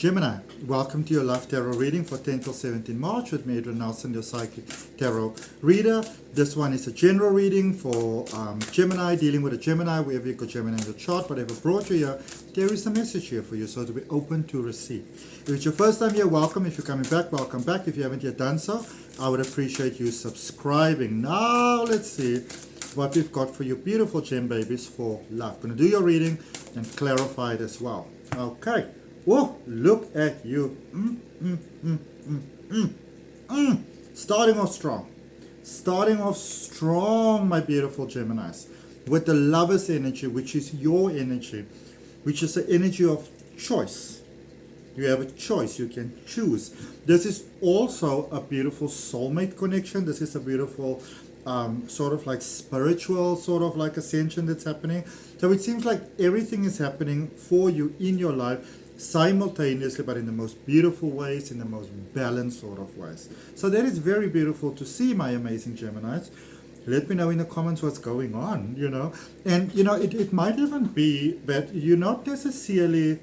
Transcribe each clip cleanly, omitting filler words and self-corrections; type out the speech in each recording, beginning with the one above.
Gemini, welcome to your life tarot reading for 10 till 17 March with me, Adrian Nelson, your psychic tarot reader. This one is a general reading for Gemini, dealing with a Gemini, wherever you got Gemini in the chart, whatever brought you here, there is a message here for you, so to be open to receive. If it's your first time here, welcome. If you're coming back, welcome back. If you haven't yet done so, I would appreciate you subscribing. Now, let's see what we've got for you beautiful gem babies for love. I'm going to do your reading and clarify it as well. Okay. Whoa, look at you. Starting off strong. Starting off strong, my beautiful Geminis. With the lover's energy, which is your energy, which is the energy of choice. You have a choice. You can choose. This is also a beautiful soulmate connection. This is a beautiful sort of like spiritual sort of like ascension that's happening. So it seems like everything is happening for you in your life simultaneously, but in the most beautiful ways, in the most balanced sort of ways. So that is very beautiful to see, my amazing Geminis. Let me know in the comments what's going on, you know. And, you know, it might even be that you're not necessarily,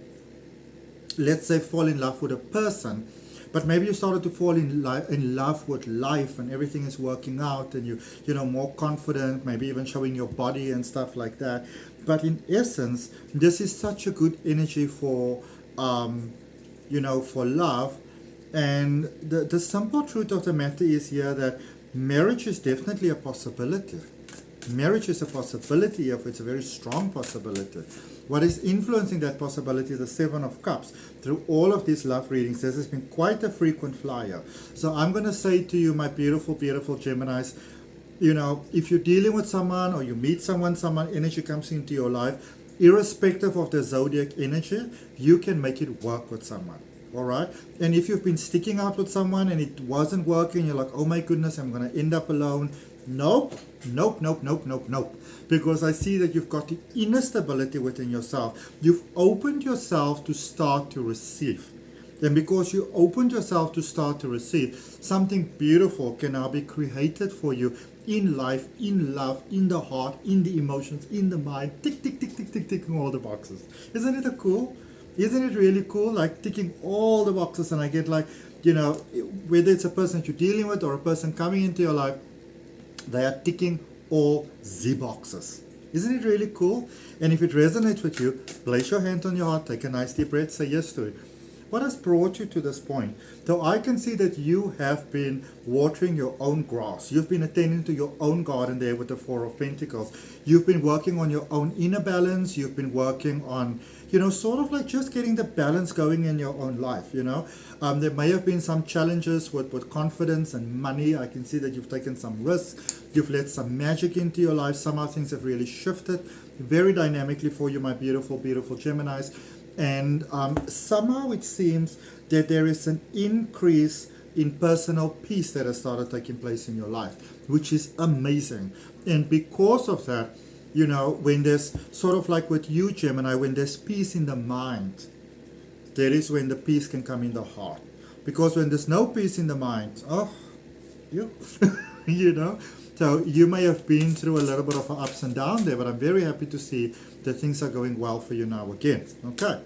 let's say, fall in love with a person, but maybe you started to fall in love with life, and everything is working out, and you know, more confident, maybe even showing your body and stuff like that. But in essence, this is such a good energy for you know, for love. And the simple truth of the matter is here that marriage is definitely a possibility. Marriage is a possibility, if it's a very strong possibility. What is influencing that possibility is the Seven of Cups. Through all of these love readings, this has been quite a frequent flyer. So I'm going to say to you, my beautiful, beautiful Geminis, you know, if you're dealing with someone or you meet someone energy comes into your life, irrespective of the zodiac energy, you can make it work with someone. All right. And if you've been sticking out with someone and it wasn't working, you're like, oh my goodness, I'm going to end up alone. Nope, nope, nope, nope, nope, nope. Because I see that you've got the inner stability within yourself. You've opened yourself to start to receive. And because you opened yourself to start to receive, something beautiful can now be created for you in life, in love, in the heart, in the emotions, in the mind. Tick, tick, tick, tick, tick, ticking all the boxes. Isn't it cool? Isn't it really cool? Like ticking all the boxes, and I get like, you know, whether it's a person that you're dealing with or a person coming into your life, they are ticking all the boxes. Isn't it really cool? And if it resonates with you, place your hand on your heart, take a nice deep breath, say yes to it. What has brought you to this point? So I can see that you have been watering your own grass. You've been attending to your own garden there with the Four of Pentacles. You've been working on your own inner balance. You've been working on, you know, sort of like just getting the balance going in your own life, you know. There may have been some challenges with confidence and money. I can see that you've taken some risks. You've let some magic into your life. Somehow things have really shifted very dynamically for you, my beautiful, beautiful Geminis. And somehow it seems that there is an increase in personal peace that has started taking place in your life, which is amazing. And because of that, you know, when there's sort of like with you, Gemini, when there's peace in the mind, that is when the peace can come in the heart. Because when there's no peace in the mind, oh, you, you know, so you may have been through a little bit of an ups and downs there, but I'm very happy to see that things are going well for you now again. Okay.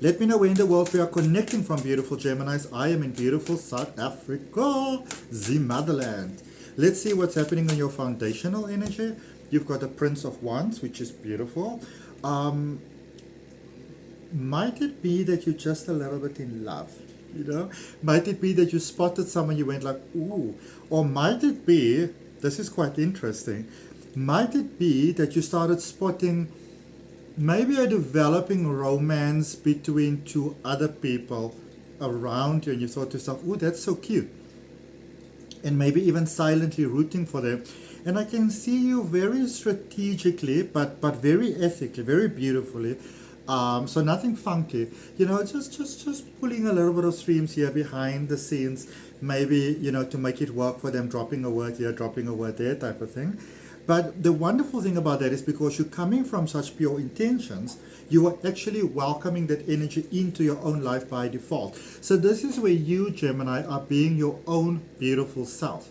Let me know where in the world we are connecting from, beautiful Geminis. I am in beautiful South Africa, the motherland. Let's see what's happening on your foundational energy. You've got the Prince of Wands, which is beautiful. Might it be that you're just a little bit in love? You know, might it be that you spotted someone, you went like, ooh, or might it be, this is quite interesting, might it be that you started spotting maybe a developing romance between two other people around you, and you thought to yourself, ooh, that's so cute, and maybe even silently rooting for them. And I can see you very strategically, but very ethically, very beautifully. So nothing funky, you know, just pulling a little bit of streams here behind the scenes, maybe, you know, to make it work for them, dropping a word here, dropping a word there type of thing. But the wonderful thing about that is because you're coming from such pure intentions, you are actually welcoming that energy into your own life by default. So this is where you, Gemini, are being your own beautiful self.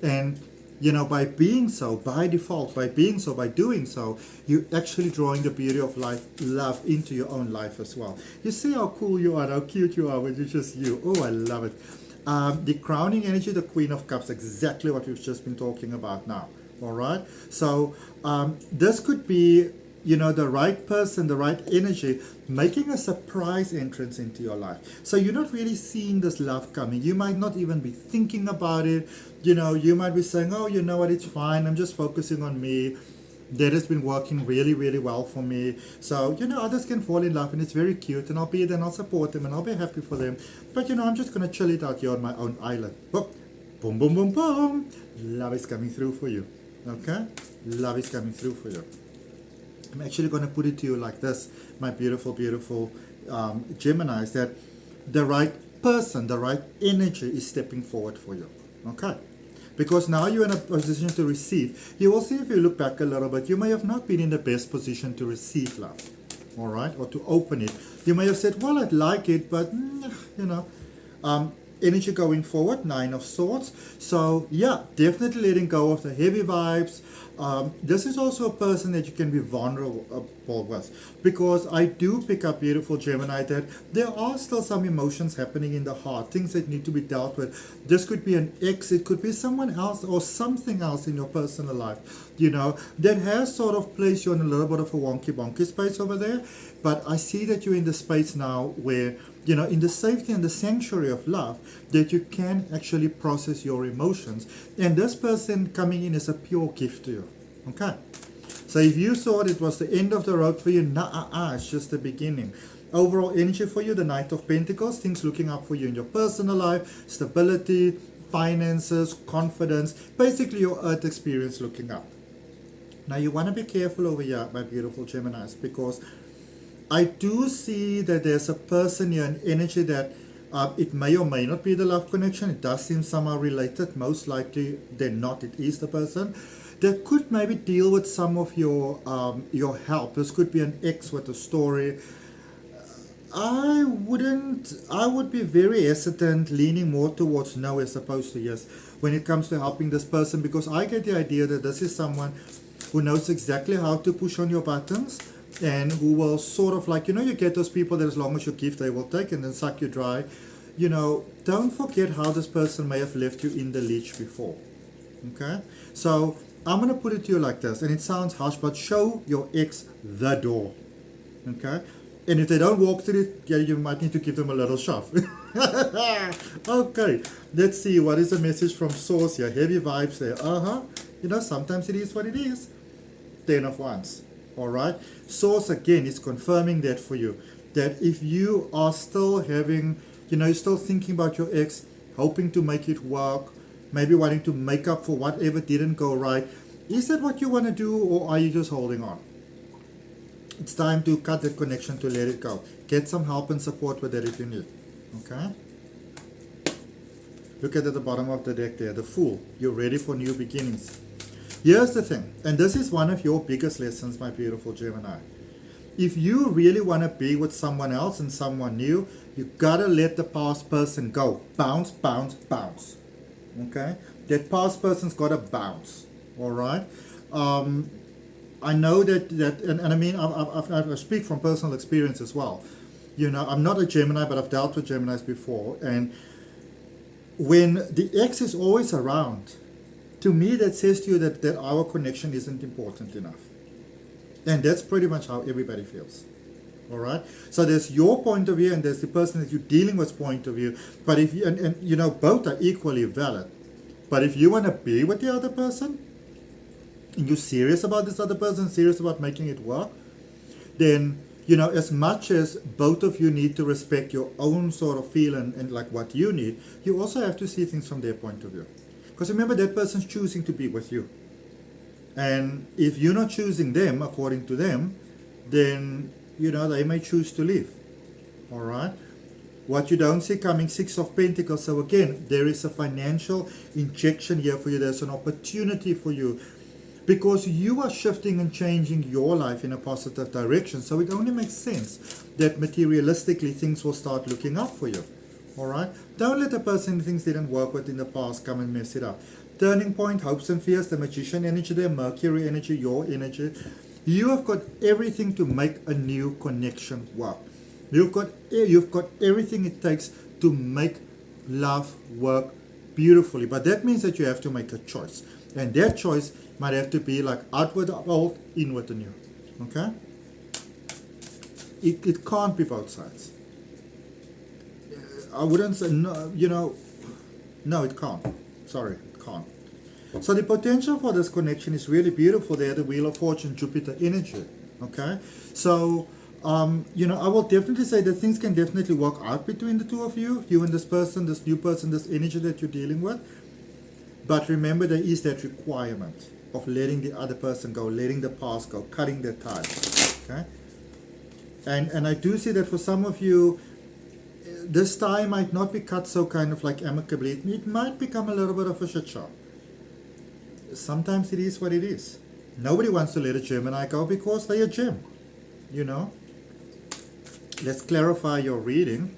And by being so, by default, by being so, by doing so, you're actually drawing the beauty of life, love into your own life as well. You see how cool you are, how cute you are when you're just you. Oh, I love it. The crowning energy, the Queen of Cups, exactly what we've just been talking about now. All right. So this could be, the right person, the right energy, making a surprise entrance into your life. So you're not really seeing this love coming. You might not even be thinking about it. You might be saying, oh, you know what, it's fine. I'm just focusing on me. That has been working really, really well for me. So, others can fall in love and it's very cute, and I'll be there and I'll support them and I'll be happy for them. But, I'm just going to chill it out here on my own island. Boom, boom, boom, boom, boom. Love is coming through for you. Okay? Love is coming through for you. I'm actually going to put it to you like this, my beautiful, beautiful Geminis, that the right person, the right energy is stepping forward for you. Okay? Because now you're in a position to receive. You will see, if you look back a little bit, you may have not been in the best position to receive love. All right? Or to open it. You may have said, well, I'd like it, but, energy going forward, 9 of Swords. So, yeah, definitely letting go of the heavy vibes. This is also a person that you can be vulnerable with, because I do pick up, beautiful Gemini, that there are still some emotions happening in the heart, things that need to be dealt with. This could be an ex, it could be someone else or something else in your personal life, that has sort of placed you in a little bit of a wonky bonky space over there. But I see that you're in the space now where, in the safety and the sanctuary of love, that you can actually process your emotions. And this person coming in is a pure gift to you. Okay? So if you thought it was the end of the road for you, it's just the beginning. Overall energy for you, the Knight of Pentacles, things looking up for you in your personal life, stability, finances, confidence, basically your earth experience looking up. Now you want to be careful over here, my beautiful Geminis, because I do see that there's a person here, an energy that it may or may not be the love connection. It does seem somehow related. Most likely than not, it is the person that could maybe deal with some of your help. This could be an ex with a story. I would be very hesitant, leaning more towards no as opposed to yes when it comes to helping this person, because I get the idea that this is someone who knows exactly how to push on your buttons, and who will sort of like, you get those people that as long as you give, they will take and then suck you dry. Don't forget how this person may have left you in the leech before. Okay? So I'm going to put it to you like this, and it sounds harsh, but show your ex the door. Okay? And if they don't walk through it, yeah, you might need to give them a little shove. Okay, let's see, what is the message from Source here? Heavy vibes there. Sometimes it is what it is. 10 of Wands. Alright, Source again is confirming that for you, that if you are still having, you're still thinking about your ex, hoping to make it work, maybe wanting to make up for whatever didn't go right, is that what you want to do, or are you just holding on? It's time to cut that connection, to let it go. Get some help and support with that if you need. Okay? Look at the bottom of the deck there, the Fool. You're ready for new beginnings. Here's the thing, and this is one of your biggest lessons, my beautiful Gemini. If you really want to be with someone else and someone new, you gotta let the past person go. Bounce, bounce, bounce. Okay? That past person's gotta bounce. Alright? I know that and I mean, I speak from personal experience as well. I'm not a Gemini, but I've dealt with Geminis before, and when the ex is always around, to me, that says to you that our connection isn't important enough. And that's pretty much how everybody feels. All right? So there's your point of view, and there's the person that you're dealing with's point of view. But if you, and both are equally valid. But if you want to be with the other person, and you're serious about this other person, serious about making it work, then, as much as both of you need to respect your own sort of feel and like what you need, you also have to see things from their point of view. Because remember, that person's choosing to be with you. And if you're not choosing them according to them, then, they may choose to leave. All right? What you don't see coming, 6 of Pentacles. So again, there is a financial injection here for you. There's an opportunity for you, because you are shifting and changing your life in a positive direction. So it only makes sense that materialistically things will start looking up for you. Alright? Don't let the person things didn't work with in the past come and mess it up. turning point, hopes and fears, the magician energy there, Mercury energy, your energy. You have got everything to make a new connection work. You've got everything it takes to make love work beautifully. But that means that you have to make a choice. And that choice might have to be like outward old, inward the new. Okay? It can't be both sides. I wouldn't say, no, no, it can't. Sorry, it can't. So the potential for this connection is really beautiful there, the Wheel of Fortune, Jupiter energy. Okay? So, I will definitely say that things can definitely work out between the two of you and this person, this new person, this energy that you're dealing with. But remember, there is that requirement of letting the other person go, letting the past go, cutting their ties. Okay? And I do see that for some of you, this tie might not be cut so kind of like amicably. It might become a little bit of a shit show. Sometimes it is what it is. Nobody wants to let a Gemini go because they're a gem. Let's clarify your reading.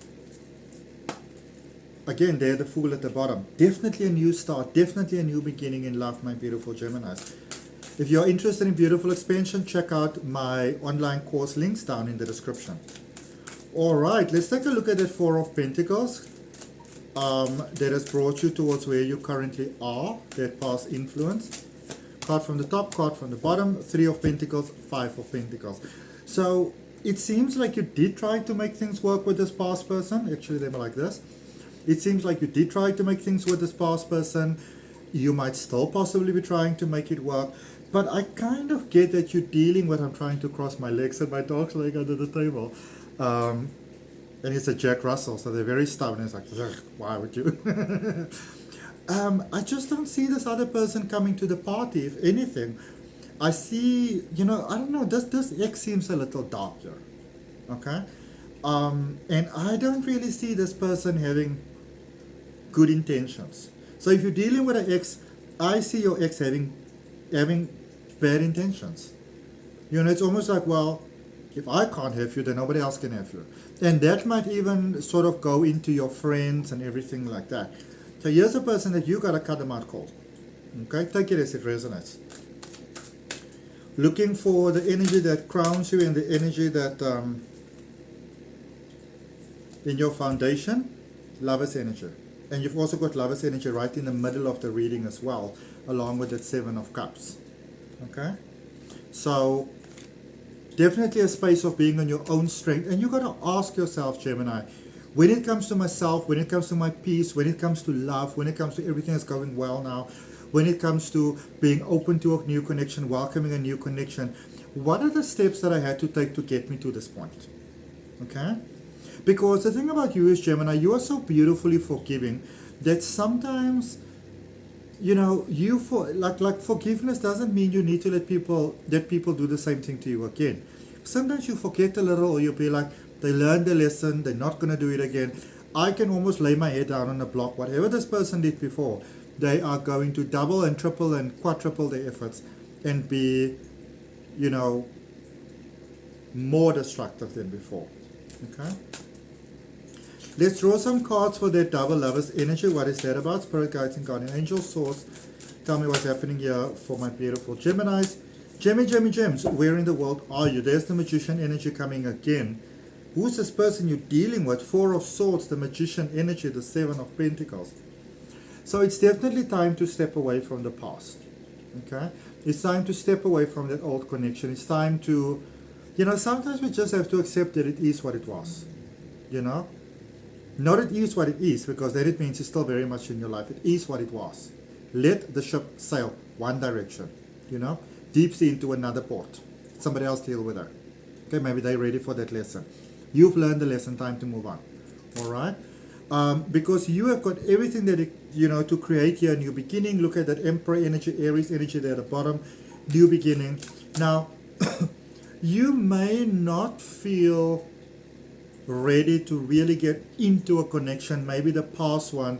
Again, they're the Fool at the bottom. Definitely a new start. Definitely a new beginning in love, my beautiful Geminis. If you're interested in beautiful expansion, check out my online course links down in the description. Alright, let's take a look at that Four of Pentacles that has brought you towards where you currently are, that past influence. Card from the top, card from the bottom, Three of Pentacles, Five of Pentacles. So it seems like you did try to make things work with this past person. Actually, they were like this. It seems like you did try to make things with this past person. You might still possibly be trying to make it work. But I kind of get that you're dealing with, I'm trying to cross my legs and my dog's leg under the table. And it's a Jack Russell, so they're very stubborn. It's like, why would you? I just don't see this other person coming to the party. If anything, I see, I don't know, this X seems a little darker. Okay? And I don't really see this person having good intentions. So if you're dealing with an X, I see your X having bad intentions. It's almost like, well, if I can't have you, then nobody else can have you. And that might even sort of go into your friends and everything like that. So here's a person that you got to cut them out cold. Okay? Take it as it resonates. Looking for the energy that crowns you and the energy that in your foundation, Lover's energy. And you've also got Lover's energy right in the middle of the reading as well, along with that Seven of Cups. Okay? So definitely a space of being on your own strength. And you got to ask yourself, Gemini, when it comes to myself, when it comes to my peace, when it comes to love, when it comes to everything that's going well now, when it comes to being open to a new connection, welcoming a new connection, what are the steps that I had to take to get me to this point? Okay? Because the thing about you is, Gemini, you are so beautifully forgiving that sometimes, like forgiveness doesn't mean you need to let people do the same thing to you again. Sometimes you forget a little, or you'll be like, they learned the lesson, they're not going to do it again. I can almost lay my head down on a block. Whatever this person did before, they are going to double and triple and quadruple their efforts and be, more destructive than before. Okay? Let's draw some cards for that double Lover's energy. What is that about? Spirit guides and guardian angels, source. Tell me what's happening here for my beautiful Geminis. Gems, where in the world are you? There's the Magician energy coming again. Who's this person you're dealing with? Four of Swords, the Magician energy, the Seven of Pentacles. So it's definitely time to step away from the past. Okay? It's time to step away from that old connection. It's time to, sometimes we just have to accept that it is what it was. Not it is what it is, because then it means it's still very much in your life. It is what it was. Let the ship sail one direction, deep sea into another port. Somebody else deal with her. Okay, maybe they're ready for that lesson. You've learned the lesson, time to move on. All right? Because you have got everything that, to create here a new beginning. Look at that Emperor energy, Aries energy there at the bottom. New beginning. Now, you may not feel ready to really get into a connection. Maybe the past one,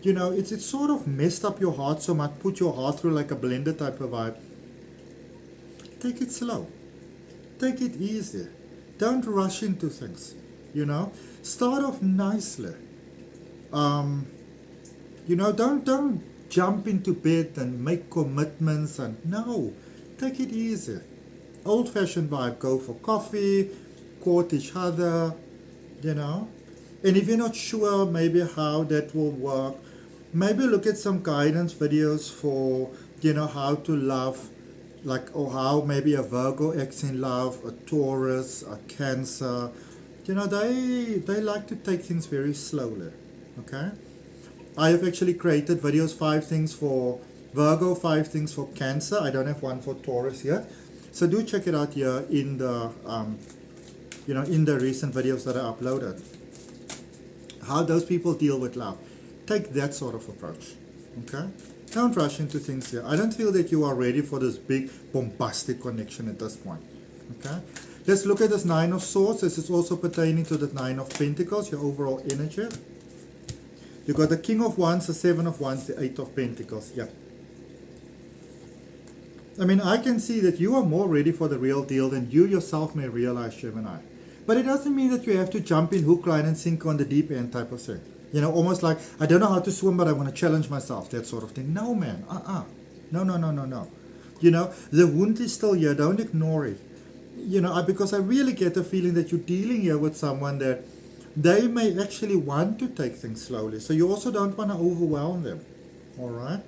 it's sort of messed up your heart so much, put your heart through like a blender type of vibe. Take it slow. Take it easy. Don't rush into things. Start off nicely. Don't jump into bed and make commitments. And no, take it easy. Old-fashioned vibe, go for coffee, court each other, you know. And if you're not sure maybe how that will work, maybe look at some guidance videos for, you know, how to love, like, or how maybe a Virgo acts in love, a Taurus, a Cancer. You know, they like to take things very slowly, okay? I have actually created videos, 5 things for Virgo, 5 things for Cancer. I don't have one for Taurus yet. So do check it out here in the, you know, in the recent videos that I uploaded. How those people deal with love. Take that sort of approach, okay? Don't rush into things here. I don't feel that you are ready for this big bombastic connection at this point, okay? Let's look at this 9 of Swords. This is also pertaining to the 9 of Pentacles, your overall energy. You got the King of Wands, the 7 of Wands, the 8 of Pentacles. Yeah. I mean, I can see that you are more ready for the real deal than you yourself may realize, Gemini. But it doesn't mean that you have to jump in hook, line, and sink on the deep end type of thing. You know, almost like, I don't know how to swim, but I want to challenge myself, that sort of thing. No, man. No. You know, the wound is still here. Don't ignore it. You know, because I really get the feeling that you're dealing here with someone that they may actually want to take things slowly. So you also don't want to overwhelm them. All right?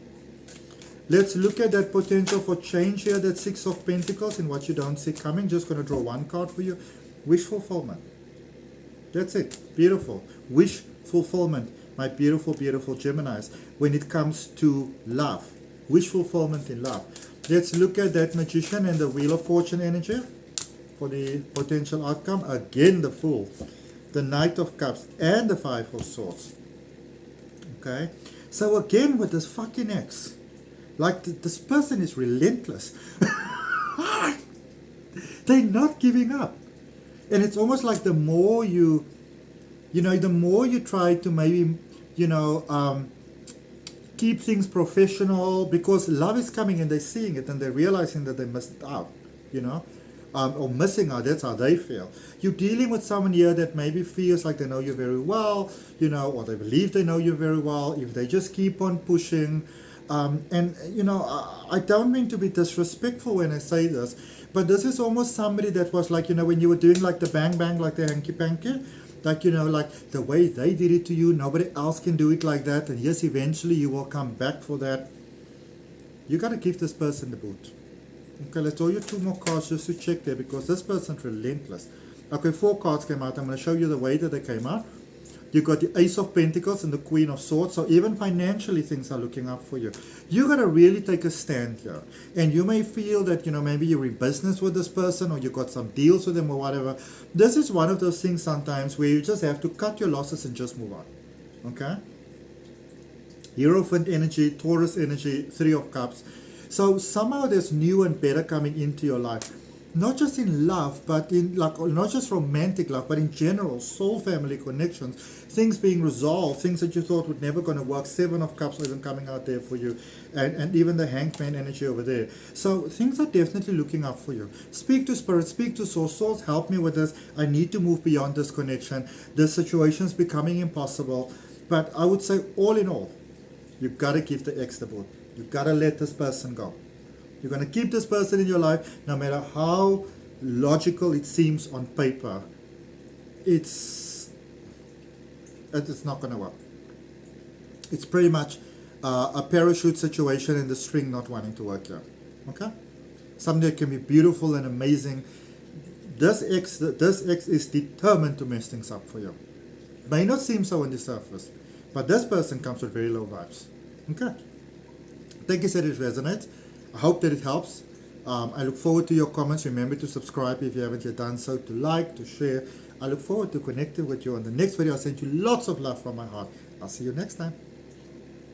Let's look at that potential for change here, that 6 of Pentacles, and what you don't see coming. Just going to draw one card for you. Wish fulfillment. That's it. Beautiful. Wish fulfillment. My beautiful, beautiful Geminis. When it comes to love. Wish fulfillment in love. Let's look at that Magician and the Wheel of Fortune energy for the potential outcome. Again, the Fool, the Knight of Cups, and the 5 of Swords. Okay, so again with this fucking ex, like this person is relentless. They're not giving up, and it's almost like the more you know, the more you try to maybe, you know, keep things professional, because love is coming and they're seeing it and they're realizing that they missed out, you know. Or missing out, that's how they feel. You're dealing with someone here that maybe feels like they know you very well, you know, or they believe they know you very well, if they just keep on pushing. And, you know, I don't mean to be disrespectful when I say this, but this is almost somebody that was like, you know, when you were doing like the bang bang, like the hanky panky, like, you know, like the way they did it to you, nobody else can do it like that. And yes, eventually you will come back for that. You got to give this person the boot. Okay, let's draw you 2 more cards just to check there, because this person's relentless. Okay, 4 cards came out. I'm going to show you the way that they came out. You got the Ace of Pentacles and the Queen of Swords. So even financially, things are looking up for you. You got to really take a stand here. And you may feel that, you know, maybe you're in business with this person, or you got some deals with them or whatever. This is one of those things sometimes where you just have to cut your losses and just move on. Okay? Hierophant energy, Taurus energy, 3 of Cups. So somehow there's new and better coming into your life. Not just in love, but in like, not just romantic love, but in general, soul family connections, things being resolved, things that you thought would never going to work. 7 of Cups even coming out there for you, and even the Hanged Man energy over there. So things are definitely looking up for you. Speak to Spirit, speak to Source. Source, help me with this. I need to move beyond this connection. This situation is becoming impossible. But I would say, all in all, you've got to give the ex the boot. You've got to let this person go. You're going to keep this person in your life, no matter how logical it seems on paper. It's not going to work. It's pretty much a parachute situation and the string not wanting to work here. Okay? Something that can be beautiful and amazing. This ex is determined to mess things up for you. May not seem so on the surface, but this person comes with very low vibes. Okay? Thank you, said it resonates. I hope that it helps. I look forward to your comments. Remember to subscribe if you haven't yet done so, to like, to share. I look forward to connecting with you on the next video. I'll send you lots of love from my heart. I'll see you next time.